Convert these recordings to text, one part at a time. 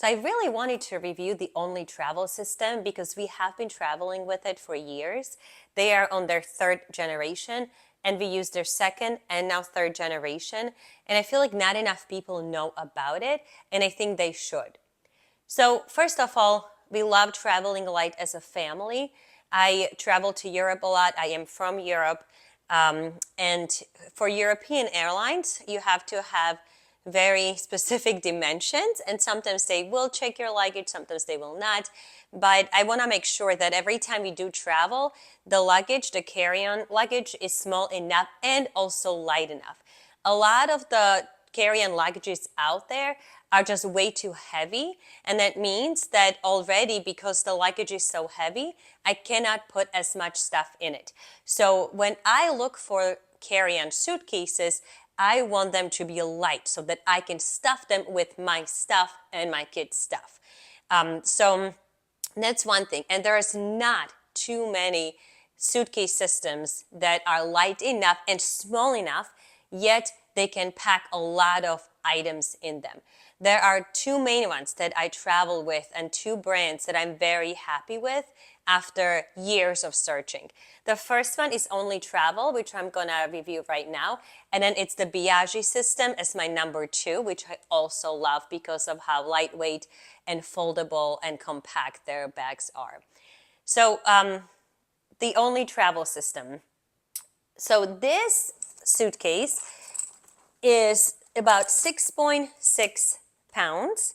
So I really wanted to review the Onli Travel system because we have been traveling with it for years. They are on their third generation and we use their second and now third generation. And I feel like not enough people know about it, and I think they should. So first of all, we love traveling light as a family. I travel to Europe a lot. I am from Europe. And for European airlines, you have to have very specific dimensions, and sometimes they will check your luggage, sometimes they will not. But I want to make sure that every time we do travel, the luggage, the carry-on luggage, is small enough and also light enough. A lot of the carry-on luggages out there are just way too heavy, and that means that already, because the luggage is so heavy, I cannot put as much stuff in it. So when I look for carry-on suitcases, I want them to be light so that I can stuff them with my stuff and my kids' stuff. So that's one thing. And there's not too many suitcase systems that are light enough and small enough, yet they can pack a lot of items in them. There are two main ones that I travel with and two brands that I'm very happy with after years of searching. The first one is Onli Travel, which I'm gonna review right now. And then it's the Biagi system as my number two, which I also love because of how lightweight and foldable and compact their bags are. So the Onli Travel system. So this suitcase is about 6.6 pounds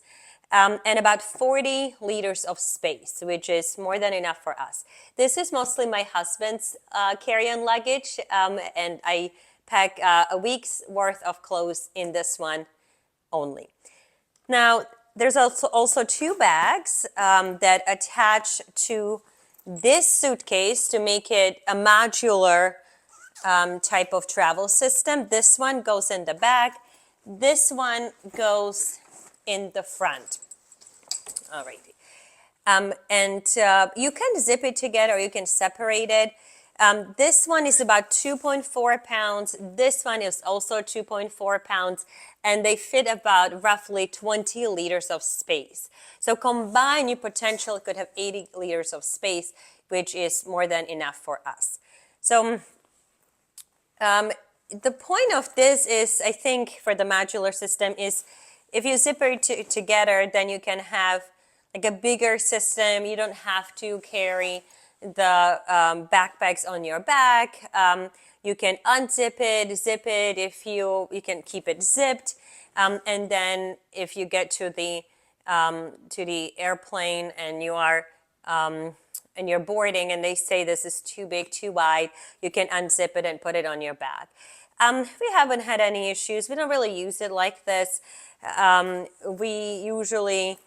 and about 40 liters of space, which is more than enough for us. This is mostly my husband's carry-on luggage, and I pack a week's worth of clothes in this one only. Now, there's also two bags that attach to this suitcase to make it a modular type of travel system. This one goes in the back. This one goes in the front. Alrighty. And you can zip it together or you can separate it. This one is about 2.4 pounds. This one is also 2.4 pounds. And they fit about roughly 20 liters of space. So combined, you potentially could have 80 liters of space, which is more than enough for us. So the point of this is, I think, for the modular system is if you zip it together, then you can have like a bigger system. You don't have to carry the backpacks on your back. You can unzip it, zip it. If you can keep it zipped, and then if you get to the airplane and you are and you're boarding and they say this is too big, too wide, you can unzip it and put it on your back. We haven't had any issues. We don't really use it like this. We usually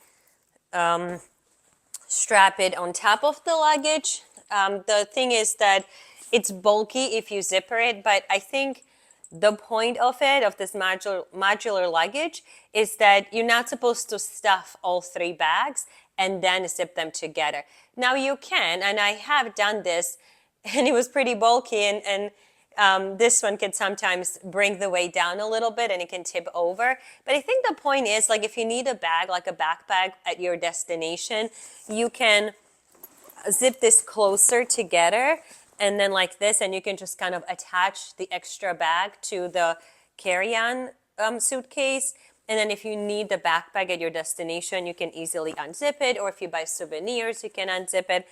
strap it on top of the luggage. The thing is that it's bulky if you zipper it, but I think the point of this modular luggage is that you're not supposed to stuff all three bags and then zip them together. Now you can, and I have done this, and it was pretty bulky, and this one can sometimes bring the weight down a little bit and it can tip over. But I think the point is, like, if you need a bag, like a backpack at your destination, you can zip this closer together and then like this, and you can just kind of attach the extra bag to the carry-on suitcase. And then if you need the backpack at your destination, you can easily unzip it, or if you buy souvenirs, you can unzip it.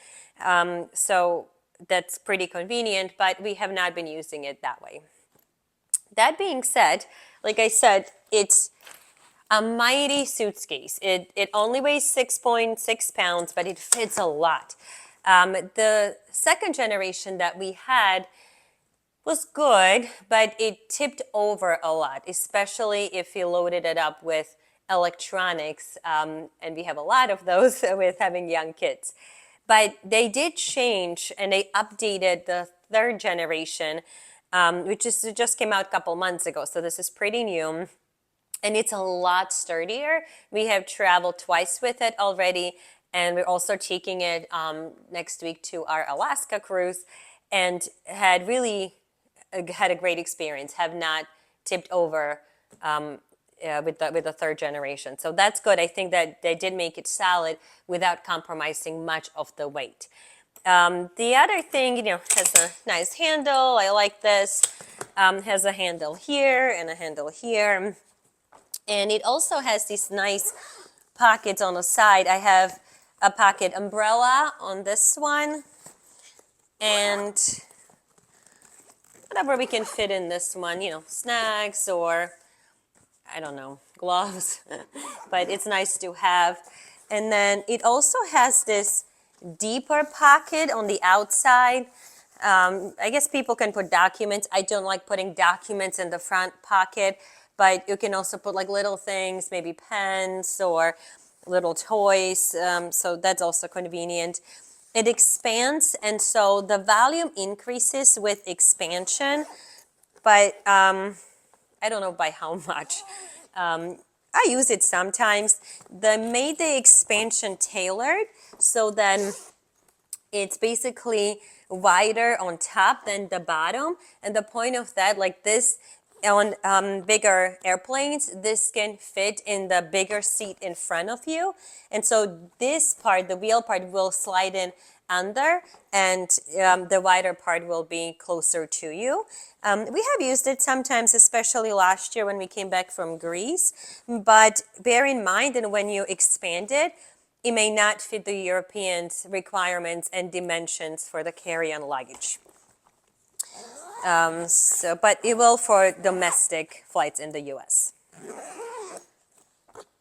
So that's pretty convenient, but we have not been using it that way. That being said, like I said, it's a mighty suitcase. It only weighs 6.6 pounds, but it fits a lot. The second generation that we had was good, but it tipped over a lot, especially if you loaded it up with electronics, and we have a lot of those with having young kids. But they did change and they updated the third generation, which just came out a couple months ago. So this is pretty new. And it's a lot sturdier. We have traveled twice with it already. And we're also taking it next week to our Alaska cruise, and had a great experience, have not tipped over with the third generation. So that's good. I think that they did make it solid without compromising much of the weight. The other thing, has a nice handle. I like this. Has a handle here and a handle here. And it also has these nice pockets on the side. I have a pocket umbrella on this one. And whatever we can fit in this one, snacks or, I don't know, gloves. But it's nice to have. And then it also has this deeper pocket on the outside. I guess people can put documents. I don't like putting documents in the front pocket, but you can also put like little things, maybe pens or little toys. So that's also convenient. It expands, and so the volume increases with expansion, but I don't know by how much. I use it sometimes. They made the expansion tailored, so then it's basically wider on top than the bottom. And the point of that, like this, on bigger airplanes, this can fit in the bigger seat in front of you. And so this part, the wheel part, will slide in under, and the wider part will be closer to you. We have used it sometimes, especially last year when we came back from Greece. But bear in mind that when you expand it, it may not fit the European requirements and dimensions for the carry-on luggage. But it will for domestic flights in the US.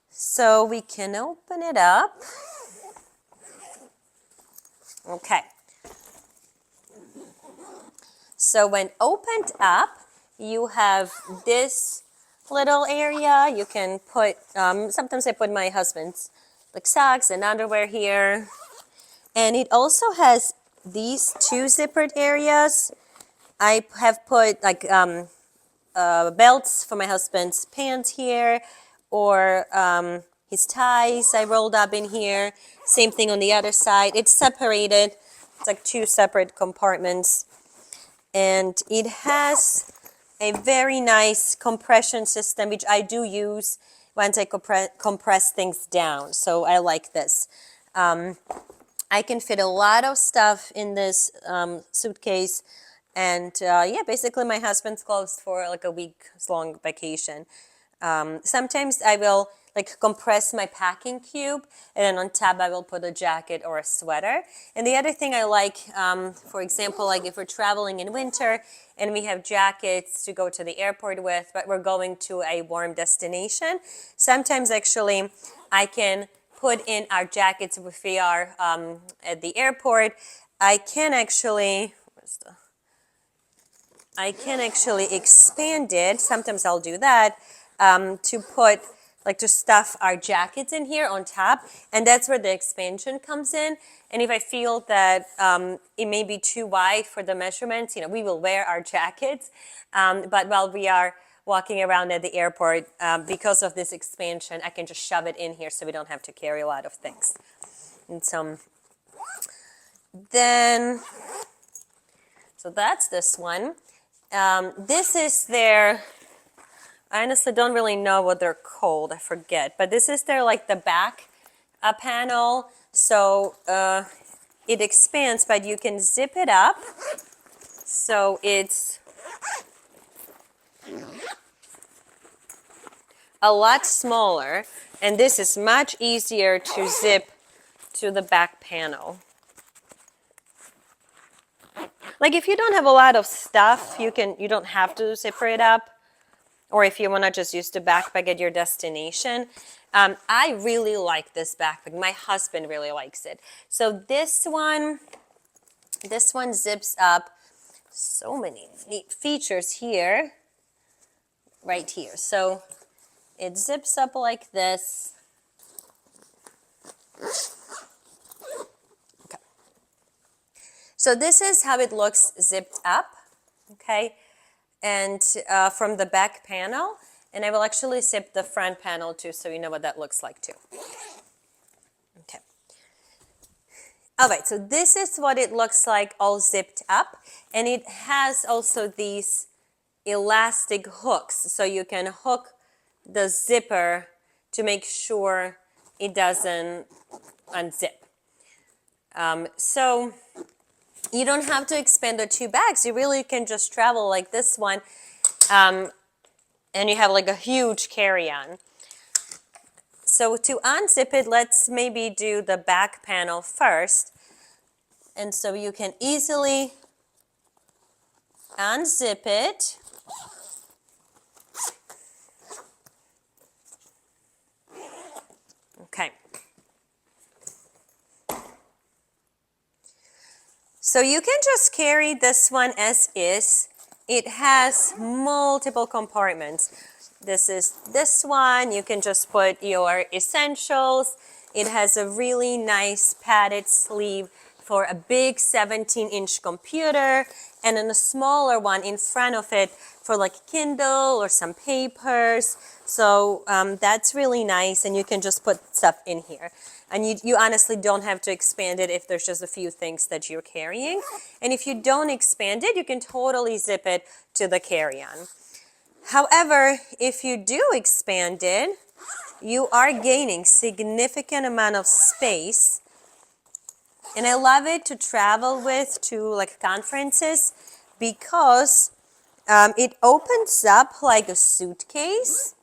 So we can open it up. Okay. So when opened up, you have this little area. You can put, sometimes I put my husband's like socks and underwear here. And it also has these two zippered areas. I have put like belts for my husband's pants here, or his ties I rolled up in here. Same thing on the other side. It's separated. It's like two separate compartments. And it has a very nice compression system, which I do use once I compress things down. So I like this. I can fit a lot of stuff in this suitcase. And yeah, basically my husband's closed for like a week-long vacation. Sometimes I will like compress my packing cube, and then on top I will put a jacket or a sweater. And the other thing I like, for example, like if we're traveling in winter and we have jackets to go to the airport with, but we're going to a warm destination, sometimes actually I can put in our jackets if we are at the airport. I can actually expand it. Sometimes I'll do that to put, like to stuff our jackets in here on top. And that's where the expansion comes in. And if I feel that it may be too wide for the measurements, we will wear our jackets. But while we are walking around at the airport, because of this expansion, I can just shove it in here so we don't have to carry a lot of things. And so that's this one. This is their, I honestly don't really know what they're called, I forget, but this is their like the back panel. So it expands, but you can zip it up. So it's a lot smaller, and this is much easier to zip to the back panel. Like if you don't have a lot of stuff, you don't have to zipper it up. Or if you want to just use the backpack at your destination. I really like this backpack. My husband really likes it. So this one zips up. So many neat features here, right here. So it zips up like this. Okay. So this is how it looks zipped up, okay? And from the back panel, and I will actually zip the front panel too, so you know what that looks like too. Okay. All right, so this is what it looks like all zipped up, and it has also these elastic hooks, so you can hook the zipper to make sure it doesn't unzip. So you don't have to expand the 2 bags. You really can just travel like this one, and you have like a huge carry-on. So to unzip it, let's maybe do the back panel first. And so you can easily unzip it. Okay. So you can just carry this one as is. It has multiple compartments. This is this one. You can just put your essentials. It has a really nice padded sleeve for a big 17-inch computer, and then a smaller one in front of it for like Kindle or some papers. So that's really nice, and you can just put stuff in here. And you honestly don't have to expand it if there's just a few things that you're carrying. And if you don't expand it, you can totally zip it to the carry-on. However, if you do expand it, you are gaining significant amount of space. And I love it to travel with to like conferences because it opens up like a suitcase,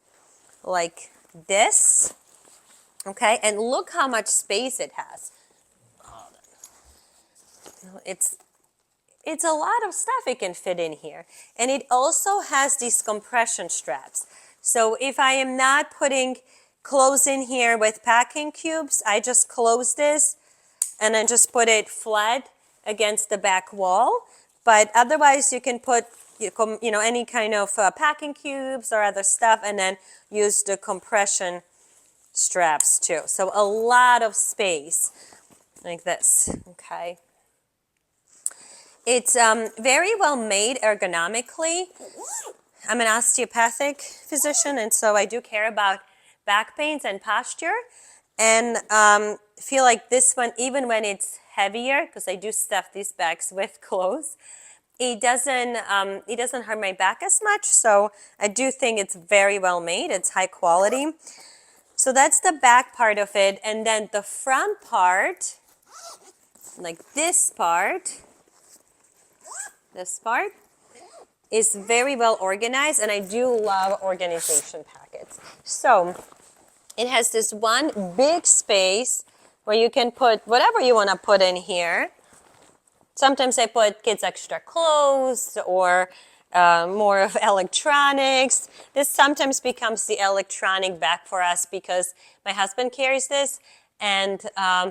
like this. Okay, and look how much space it has. It's a lot of stuff it can fit in here. And it also has these compression straps. So if I am not putting clothes in here with packing cubes, I just close this and then just put it flat against the back wall. But otherwise you can put any kind of packing cubes or other stuff and then use the compression straps too. So a lot of space like this, okay? It's very well made ergonomically. I'm an osteopathic physician, and so I do care about back pains and posture, and feel like this one, even when it's heavier, because I do stuff these bags with clothes, it doesn't hurt my back as much. So I do think it's very well made. It's high quality. So that's the back part of it. And then the front part, like this part, is very well organized. And I do love organization packets. So it has this one big space where you can put whatever you want to put in here. Sometimes I put kids' extra clothes or more of electronics. This sometimes becomes the electronic bag for us because my husband carries this, and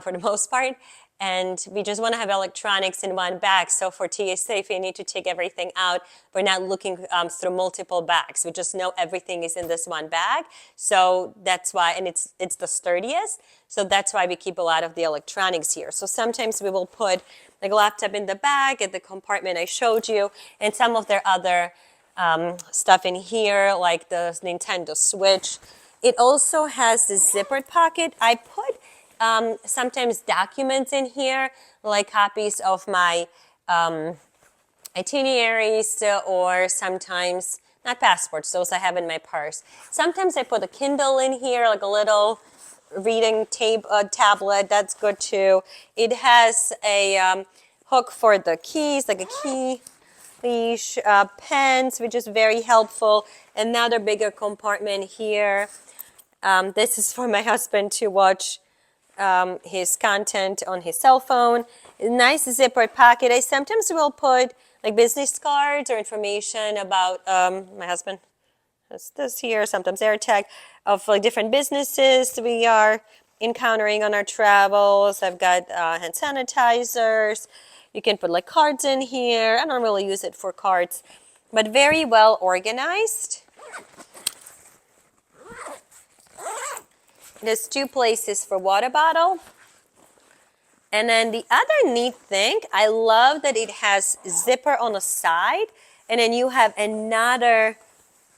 for the most part, and we just want to have electronics in one bag. So for TSA, if we need to take everything out, we're not looking through multiple bags. We just know everything is in this one bag. So that's why, and it's the sturdiest. So that's why we keep a lot of the electronics here. So sometimes we will put like a laptop in the bag at the compartment I showed you, and some of their other stuff in here, like the Nintendo Switch. It also has the zippered pocket. I put sometimes documents in here, like copies of my itineraries, or sometimes, not passports, those I have in my purse. Sometimes I put a Kindle in here, like a little reading tablet, that's good too. It has a hook for the keys, like a key leash, pens, which is very helpful. Another bigger compartment here. This is for my husband to watch his content on his cell phone. A nice zippered pocket. I sometimes will put like business cards or information about my husband. That's this here, sometimes AirTag, of like different businesses we are encountering on our travels. I've got hand sanitizers. You can put like cards in here. I don't really use it for cards, but very well organized. There's 2 places for water bottle. And then the other neat thing, I love that it has zipper on the side, and then you have another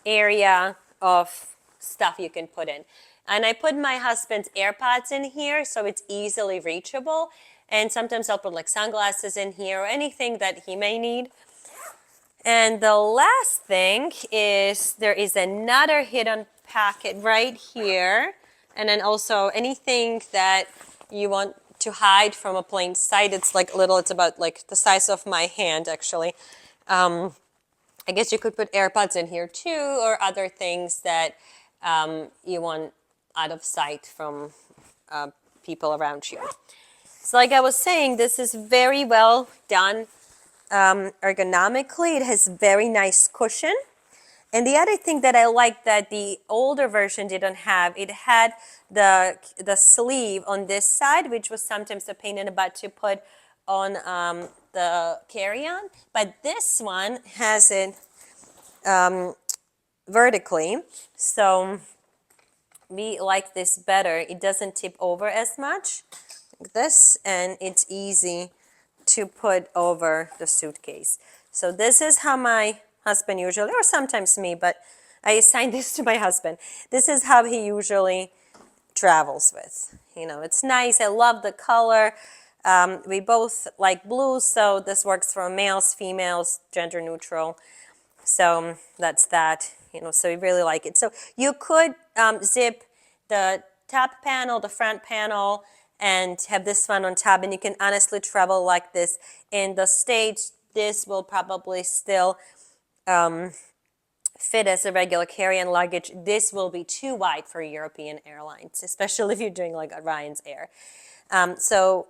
area of stuff you can put in. And I put my husband's AirPods in here so it's easily reachable. And sometimes I'll put like sunglasses in here or anything that he may need. And the last thing is there is another hidden pack it right here. And then also anything that you want to hide from a plane sight, it's like little, it's about like the size of my hand actually. I guess you could put AirPods in here too, or other things that you want out of sight from people around you. So like I was saying, this is very well done ergonomically. It has very nice cushion. And the other thing that I like that the older version didn't have, it had the sleeve on this side, which was sometimes a pain in the butt to put on the carry-on. But this one has it vertically. So we like this better. It doesn't tip over as much, like this, and it's easy to put over the suitcase. So this is how my husband usually, or sometimes me, but I assign this to my husband. This is how he usually travels with. You know, it's nice. I love the color. We both like blue, so this works for males, females, gender neutral. So that's that. You know, so we really like it. So you could zip the top panel, the front panel, and have this one on top, and you can honestly travel like this. In the States, this will probably still fit as a regular carry-on luggage. This will be too wide for European airlines, especially if you're doing like Orion's Air. So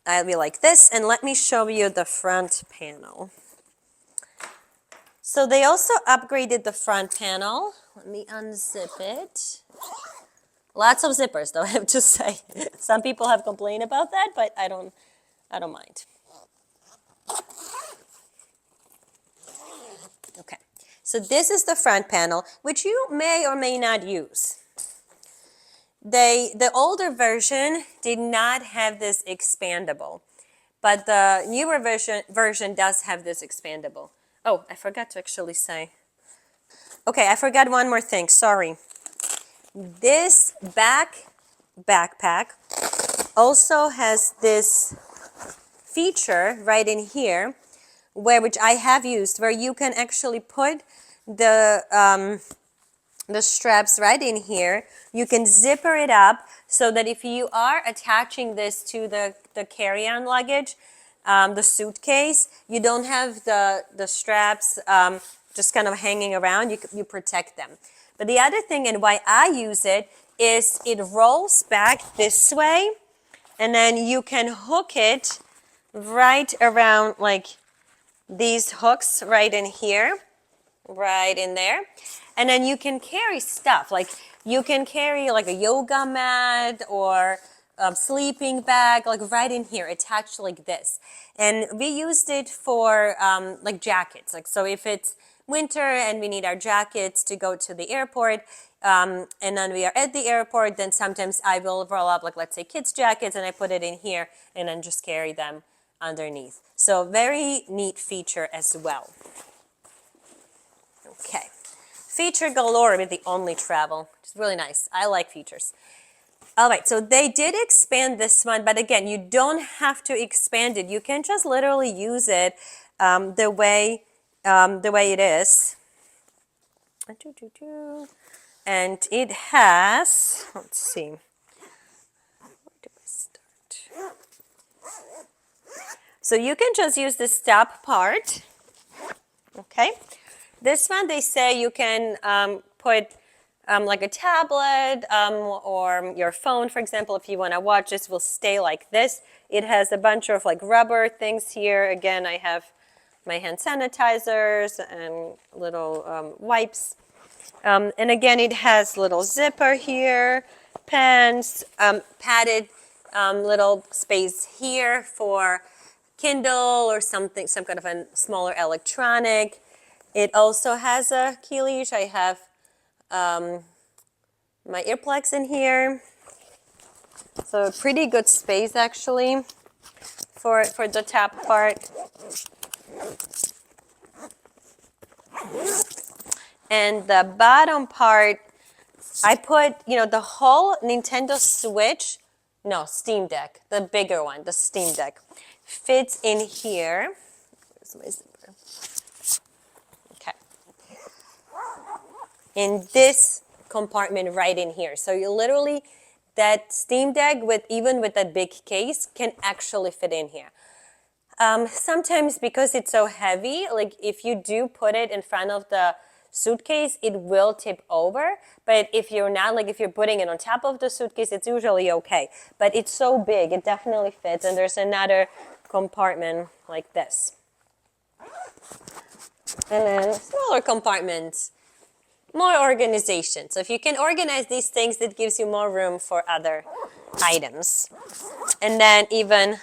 I'll be like this, and let me show you the front panel. So they also upgraded the front panel. Let me unzip it. Lots of zippers, though, I have to say. Some people have complained about that, but I don't mind. Okay, so this is the front panel, which you may or may not use. The older version did not have this expandable, but the newer version does have this expandable. Oh, I forgot to actually say. Okay, I forgot one more thing, sorry. This backpack also has this feature right in here, which I have used, where you can actually put the straps right in here. You can zipper it up so that if you are attaching this to the carry-on luggage, the suitcase, you don't have the straps just kind of hanging around. You protect them. But the other thing, and why I use it, is it rolls back this way, and then you can hook it right around like these hooks right in here, right in there. And then you can carry stuff, like you can carry like a yoga mat or a sleeping bag, like right in here, attached like this. And we used it for like jackets. Like, so if it's winter and we need our jackets to go to the airport, and then we are at the airport, then sometimes I will roll up, like, let's say kids' jackets, and I put it in here and then just carry them underneath. So very neat feature as well. Okay. Feature galore with the Onli Travel. It's really nice. I like features. All right, so they did expand this one, but again, you don't have to expand it. You can just literally use it the way it is. And it has, let's see, where do I start? So you can just use the stop part, okay? This one, they say you can put like a tablet or your phone, for example, if you want to watch. This will stay like this. It has a bunch of like rubber things here. Again, I have my hand sanitizers and little wipes. And again, it has little zipper here, pens, padded little space here for Kindle or something, some kind of a smaller electronic. It also has a key leash. I have my earplugs in here. So a pretty good space actually for the top part. And the bottom part, I put, the whole Nintendo Switch, no, Steam Deck, the bigger one, the Steam Deck, fits in here. Where's my zipper? Okay. In this compartment right in here. So you literally, that Steam Deck even with that big case can actually fit in here. Sometimes because it's so heavy, like if you do put it in front of the suitcase, it will tip over. But if you're not, like if you're putting it on top of the suitcase, it's usually okay. But it's so big, it definitely fits. And there's another compartment like this. And then smaller compartments, more organization. So if you can organize these things, it gives you more room for other items. And then even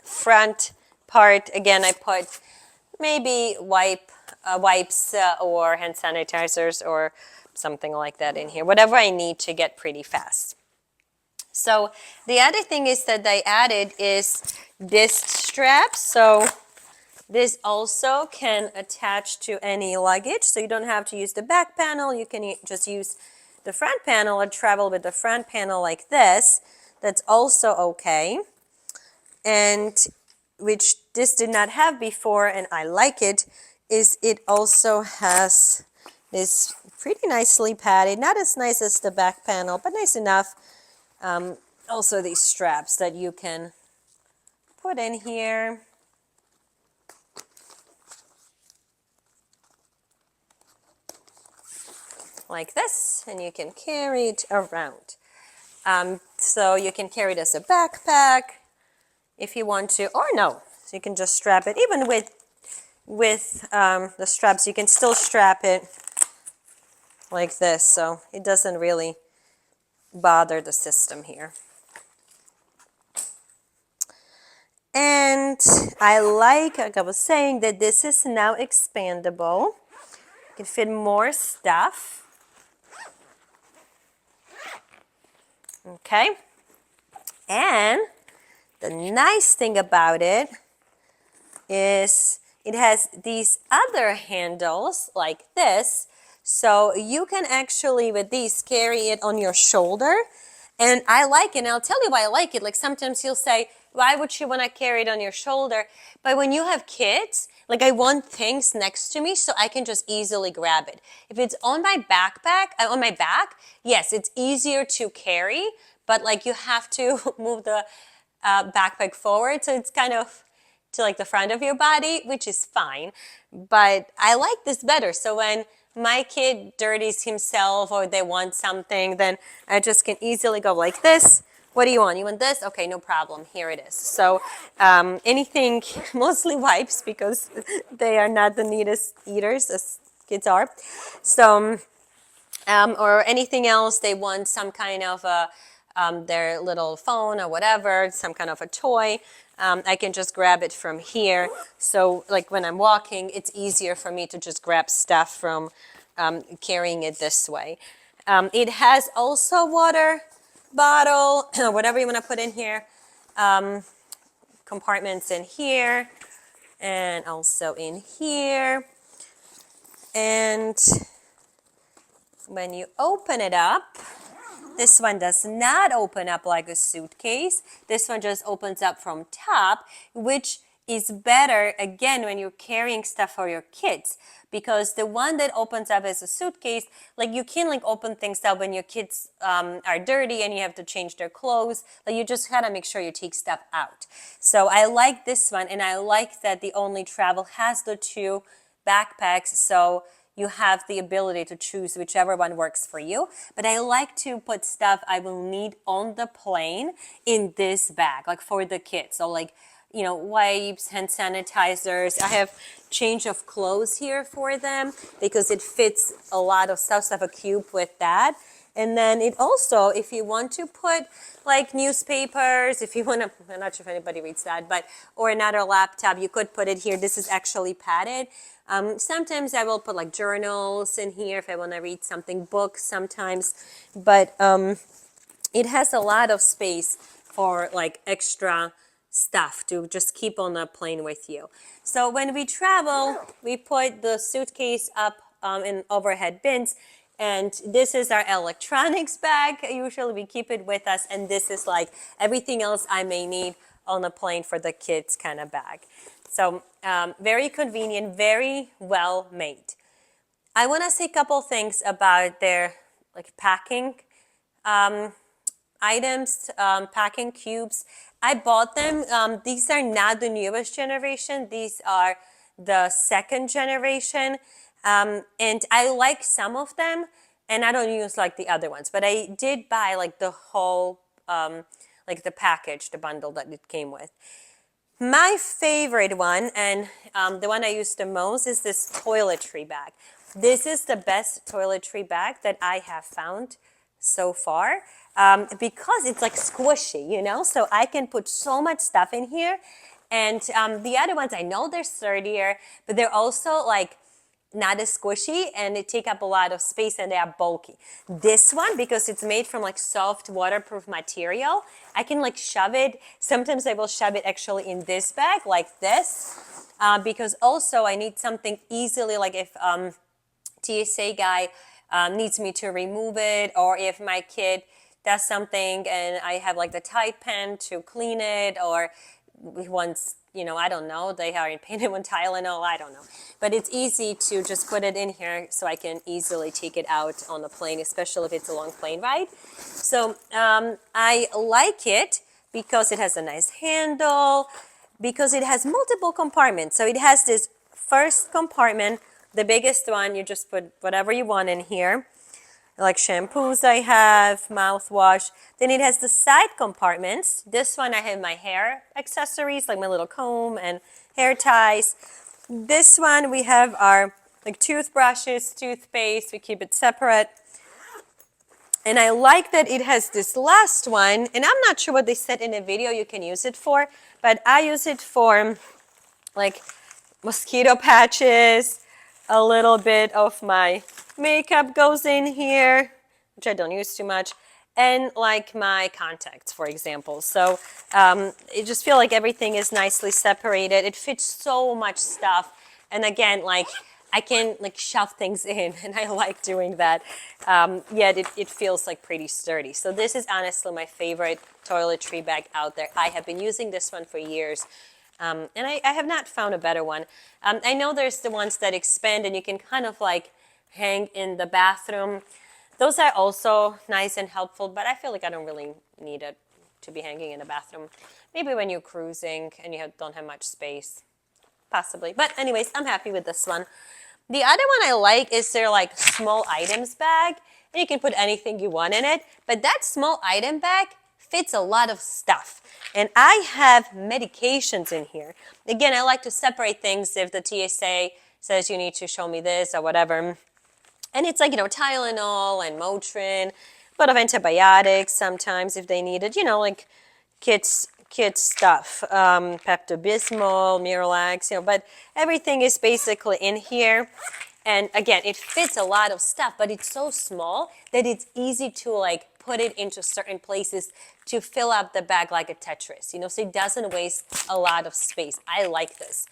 front part, again, I put maybe wipes or hand sanitizers or something like that in here, whatever I need to get pretty fast. So the other thing is that I added is this strap. So this also can attach to any luggage, so you don't have to use the back panel. You can just use the front panel or travel with the front panel like this. That's also okay. And which this did not have before, and I like it, is it also has this pretty nicely padded, not as nice as the back panel, but nice enough. Also these straps that you can put in here. Like this, and you can carry it around. So you can carry it as a backpack if you want to, or no. So you can just strap it. Even with the straps, you can still strap it like this, so it doesn't really bother the system here. And I like I was saying, that this is now expandable. You can fit more stuff. Okay, and the nice thing about it is it has these other handles like this, so you can actually with these carry it on your shoulder. And I like it, and I'll tell you why I like it. Like sometimes you'll say, why would you want to carry it on your shoulder? But when you have kids, like I want things next to me so I can just easily grab it. If it's on my backpack, on my back, yes, it's easier to carry, but like you have to move the backpack forward, so it's kind of to like the front of your body, which is fine. But I like this better. So when my kid dirties himself or they want something, then I just can easily go like this. What do you want? You want this? Okay, no problem. Here it is. So anything, mostly wipes, because they are not the neatest eaters as kids are. So, or anything else, they want some kind of their little phone or whatever, some kind of a toy. I can just grab it from here. So like when I'm walking, it's easier for me to just grab stuff from carrying it this way. It has also water bottle, whatever you want to put in here. Compartments in here and also in here. And when you open it up, this one does not open up like a suitcase. This one just opens up from top, which is better, again, when you're carrying stuff for your kids. Because the one that opens up as a suitcase, like you can like open things up when your kids are dirty and you have to change their clothes. Like you just gotta make sure you take stuff out. So I like this one, and I like that the Onli Travel has the two backpacks. So you have the ability to choose whichever one works for you. But I like to put stuff I will need on the plane in this bag, like for the kids. So like, you know, wipes, hand sanitizers. I have change of clothes here for them because it fits a lot of stuff. So I have a cube with that. And then it also, if you want to put like newspapers, if you want to, I'm not sure if anybody reads that, but, or another laptop, you could put it here. This is actually padded. Sometimes I will put like journals in here if I want to read something, books sometimes, but it has a lot of space for like extra stuff to just keep on the plane with you. So when we travel, we put the suitcase up in overhead bins, and this is our electronics bag. Usually we keep it with us, and this is like everything else I may need on the plane for the kids kind of bag. So very convenient, very well made. I want to say a couple things about their like packing items, packing cubes. I bought them. These are not the newest generation. These are the second generation. And I like some of them, and I don't use like the other ones. But I did buy like the whole, like the package, the bundle that it came with. My favorite one, and the one I use the most, is this toiletry bag. This is the best toiletry bag that I have found so far because it's like squishy, you know? So I can put so much stuff in here. And the other ones, I know they're sturdier, but they're also like not as squishy, and they take up a lot of space, and they are bulky. This one, because it's made from like soft waterproof material, I can like shove it. Sometimes I will shove it actually in this bag like this, because also I need something easily, like if TSA guy needs me to remove it, or if my kid does something and I have like the Tide pen to clean it, or once, you know, I don't know, they are in pain with Tylenol, I don't know. But it's easy to just put it in here so I can easily take it out on the plane, especially if it's a long plane ride. So I like it because it has a nice handle, because it has multiple compartments. So it has this first compartment, the biggest one, you just put whatever you want in here, like shampoos I have, mouthwash. Then it has the side compartments. This one I have my hair accessories, like my little comb and hair ties. This one we have our like toothbrushes, toothpaste, we keep it separate. And I like that it has this last one, and I'm not sure what they said in the video you can use it for, but I use it for like mosquito patches, a little bit of my makeup goes in here, which I don't use too much, and like my contacts, for example. So I just feel like everything is nicely separated. It fits so much stuff. And again, like I can like shove things in, and I like doing that. Yet it feels like pretty sturdy. So this is honestly my favorite toiletry bag out there. I have been using this one for years. And I have not found a better one. I know there's the ones that expand and you can kind of like hang in the bathroom. Those are also nice and helpful, but I feel like I don't really need it to be hanging in the bathroom. Maybe when you're cruising and you don't have much space, possibly. But anyways, I'm happy with this one. The other one I like is their like small items bag. And you can put anything you want in it, but that small item bag fits a lot of stuff. And I have medications in here. Again, I like to separate things if the TSA says you need to show me this or whatever. And it's like, you know, Tylenol and Motrin, a lot of antibiotics sometimes if they need it, you know, like kids stuff, Pepto-Bismol, Miralax, you know, but everything is basically in here. And again, it fits a lot of stuff, but it's so small that it's easy to like put it into certain places to fill up the bag like a Tetris, you know, so it doesn't waste a lot of space. I like this.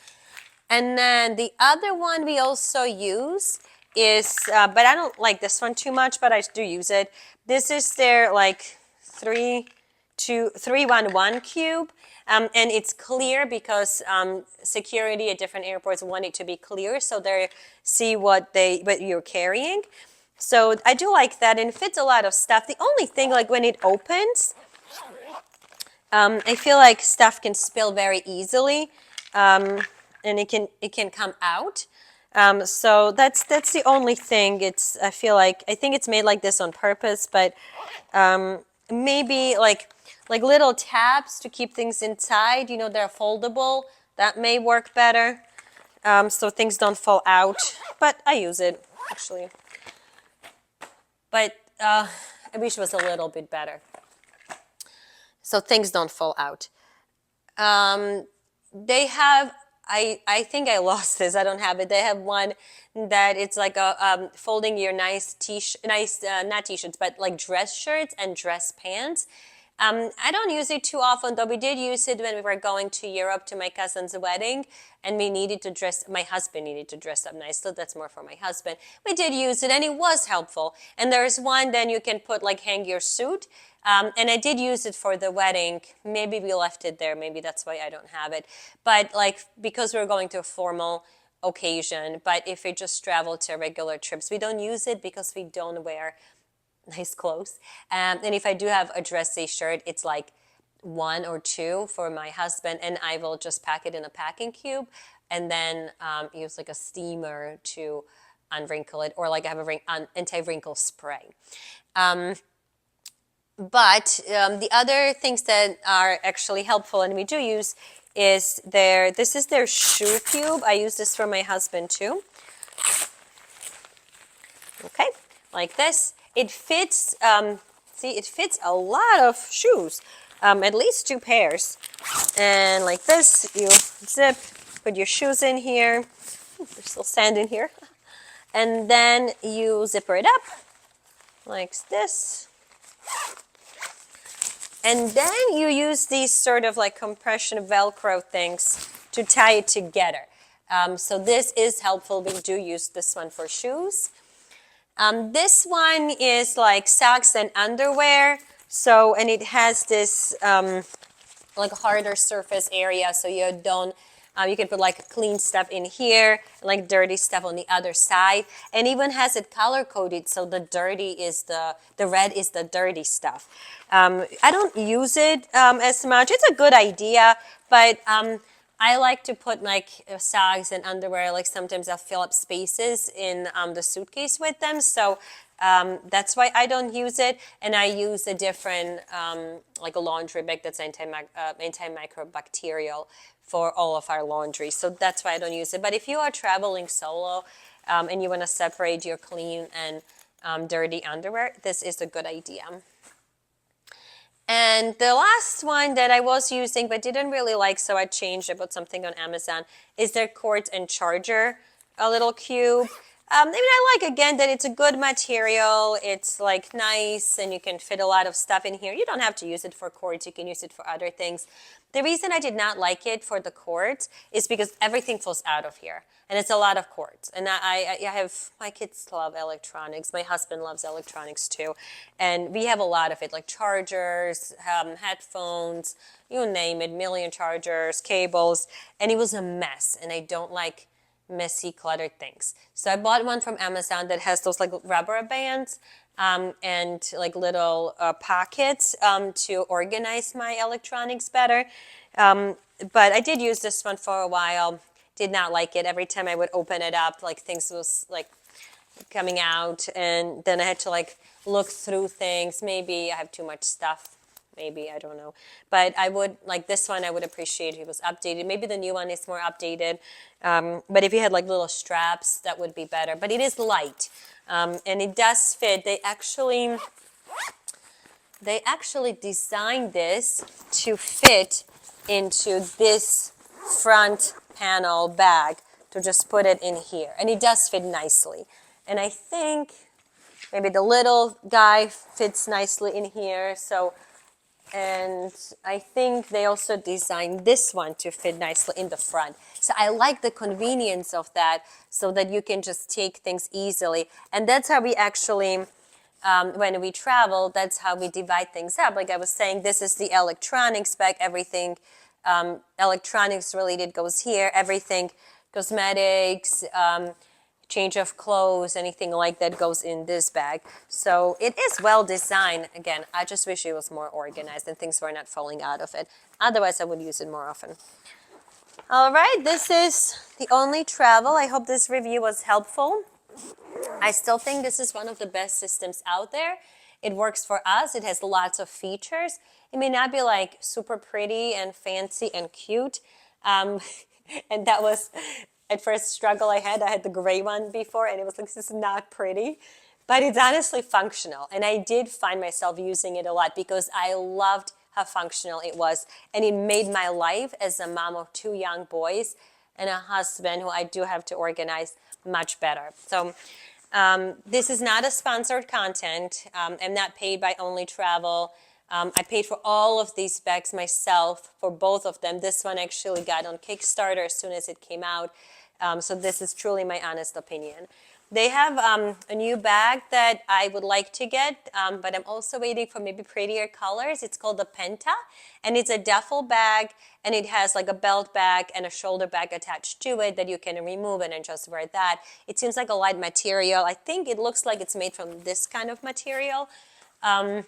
And then the other one we also use is, but I don't like this one too much, but I do use it. This is their like 311 cube. And it's clear because security at different airports want it to be clear so they see what you're carrying. So I do like that, and it fits a lot of stuff. The only thing, like when it opens, I feel like stuff can spill very easily, and it can come out. So that's the only thing. I think it's made like this on purpose, but maybe like little tabs to keep things inside. You know, they're foldable. That may work better, so things don't fall out. But I use it actually. But I wish it was a little bit better, so things don't fall out. They have, I think I lost this. I don't have it. They have one that it's like a folding your nice not t-shirts, but like dress shirts and dress pants. I don't use it too often, though we did use it when we were going to Europe to my cousin's wedding, and my husband needed to dress up nicely. That's more for my husband. We did use it, and it was helpful. And there's one then you can put, like, hang your suit. And I did use it for the wedding. Maybe we left it there. Maybe that's why I don't have it. But, like, because we're going to a formal occasion, but if we just travel to regular trips, we don't use it because we don't wear nice clothes. And if I do have a dressy shirt, it's like 1 or 2 for my husband, and I will just pack it in a packing cube and then use like a steamer to unwrinkle it, or like I have an anti-wrinkle spray. But the other things that are actually helpful and we do use is this is their shoe cube. I use this for my husband too. Okay, like this. It fits, see, it fits a lot of shoes, at least 2 pairs. And like this, you zip, put your shoes in here. There's still sand in here. And then you zipper it up like this. And then you use these sort of like compression Velcro things to tie it together. So this is helpful. We do use this one for shoes. This one is like socks and underwear. So, and it has this like harder surface area, so you don't, you can put like clean stuff in here, like dirty stuff on the other side, and even has it color coded, so the dirty is the red is the dirty stuff. I don't use it as much. It's a good idea, but I like to put like socks and underwear, like sometimes I'll fill up spaces in the suitcase with them, so that's why I don't use it, and I use a different, like a laundry bag that's antimicrobacterial for all of our laundry, so that's why I don't use it. But if you are traveling solo and you want to separate your clean and dirty underwear, this is a good idea. And the last one that I was using but didn't really like, so I changed about something on Amazon, is their cord and charger, a little cube. I mean, I like, again, that it's a good material. It's like nice, and you can fit a lot of stuff in here. You don't have to use it for cords. You can use it for other things. The reason I did not like it for the cords is because everything falls out of here, and it's a lot of cords. And I have, my kids love electronics. My husband loves electronics too, and we have a lot of it, like chargers, headphones, you name it, million chargers, cables, and it was a mess, and I don't like messy, cluttered things. So I bought one from Amazon that has those like rubber bands and like little pockets to organize my electronics better. But I did use this one for a while. Did not like it. Every time I would open it up, like things was like coming out, and then I had to like look through things. Maybe I have too much stuff. Maybe, I don't know. But I would, like this one, I would appreciate if it was updated. Maybe the new one is more updated. But if you had like little straps, that would be better. But it is light. And it does fit. They actually designed this to fit into this front panel bag, to just put it in here. And it does fit nicely. And I think maybe the little guy fits nicely in here. So, and I think they also designed this one to fit nicely in the front. So I like the convenience of that, so that you can just take things easily. And that's how we actually, when we travel, that's how we divide things up. Like I was saying, this is the electronics bag. Everything electronics related goes here. Everything cosmetics, change of clothes, anything like that goes in this bag. So it is well designed. Again, I just wish it was more organized and things were not falling out of it. Otherwise, I would use it more often. All right, this is the Onli Travel. I hope this review was helpful. I still think this is one of the best systems out there. It works for us. It has lots of features. It may not be like super pretty and fancy and cute. And that was at first struggle I had. I had the gray one before, and it was like, this is not pretty. But it's honestly functional. And I did find myself using it a lot because I loved how functional it was. And it made my life as a mom of 2 young boys and a husband who I do have to organize much better. So this is not a sponsored content. I'm not paid by Onli Travel. I paid for all of these bags myself, for both of them. This one actually got on Kickstarter as soon as it came out. So this is truly my honest opinion. They have a new bag that I would like to get, but I'm also waiting for maybe prettier colors. It's called the Penta, and it's a duffel bag, and it has like a belt bag and a shoulder bag attached to it that you can remove and then just wear that. It seems like a light material. I think it looks like it's made from this kind of material. And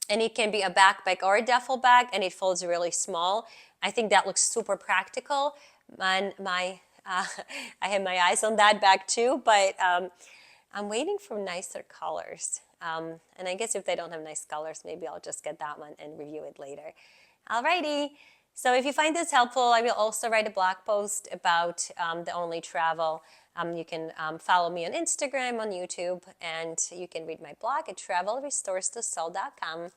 it can be a backpack or a duffel bag, and it folds really small. I think that looks super practical. And I have my eyes on that bag too, but I'm waiting for nicer colors. And I guess if they don't have nice colors, maybe I'll just get that one and review it later. Alrighty. So if you find this helpful, I will also write a blog post about the Onli Travel. You can follow me on Instagram, on YouTube, and you can read my blog at travelrestorestosoul.com.